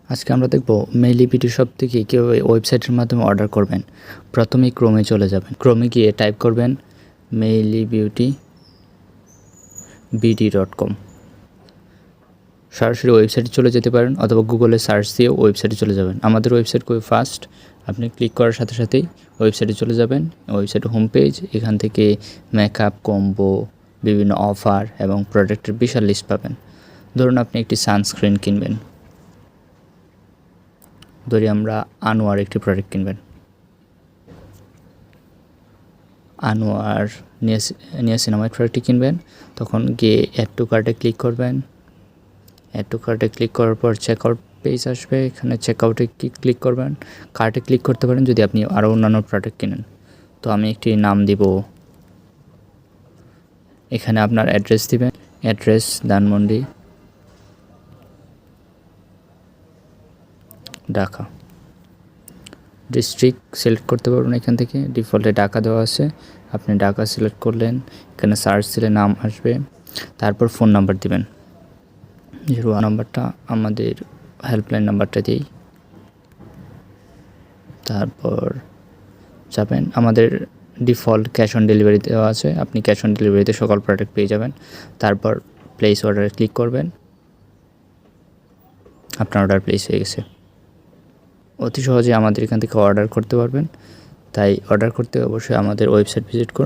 আজকে আমরা দেখব মেইলি বিউটি শপ থেকে কীভাবে ওয়েবসাইটের মাধ্যমে অর্ডার করবেন। প্রথমেই ক্রোমে চলে যাবেন, ক্রোমে গিয়ে টাইপ করবেন mailibeautyBD.com। সরাসরি ওয়েবসাইটে চলে যেতে পারেন অথবা গুগলে সার্চ দিয়েও ওয়েবসাইটে চলে যাবেন। আমাদের ওয়েবসাইট খুবই ফাস্ট, আপনি ক্লিক করার সাথে সাথেই ওয়েবসাইটে চলে যাবেন। ওয়েবসাইটের হোম পেজ, এখান থেকে মেকআপ, কম্বো, বিভিন্ন অফার এবং প্রোডাক্টের বিশাল লিস্ট পাবেন। ধরুন আপনি একটি সানস্ক্রিন কিনবেন, ধরি আমরা আনোয়ার একটি প্রোডাক্ট কিনবেন, আনোয়ার নিয়াসিনামাইড প্রোডাক্টটি কিনবেন, তখন গিয়ে অ্যাড টু কার্টে ক্লিক করবেন। অ্যাড টু কার্টে ক্লিক করার পর চেকআউট পেজ আসবে, এখানে চেকআউটে ক্লিক করবেন। কার্টে ক্লিক করতে পারেন যদি আপনি আরও অন্যান্য প্রোডাক্ট কিনেন। তো আমি একটি নাম দিব, এখানে আপনার অ্যাড্রেস দিবেন, address Dhanmondi, Dhaka. District select করতে পারবেন, এখান থেকে ডিফল্টে ঢাকা দেওয়া আছে, আপনি ঢাকা সিলেক্ট করলেন। এখানে সার্চ দিলে নাম আসবে, তারপর ফোন নাম্বার দিবেন। 01 নাম্বারটা আমাদের হেল্পলাইন নাম্বারটা দিই, তারপর যাবেন। আমাদের ডিফল্ট ক্যাশ অন ডেলিভারি দেওয়া আছে, আপনি ক্যাশ অন ডেলিভারিতে সকল প্রোডাক্ট পেয়ে যাবেন। তারপর প্লেস অর্ডারে ক্লিক করবেন, আপনার অর্ডার প্লেস হয়ে গেছে। অতি সহজে আমাদের এখান থেকে অর্ডার করতে পারবেন। তাই অর্ডার করতে অবশ্যই আমাদের ওয়েবসাইট ভিজিট করুন।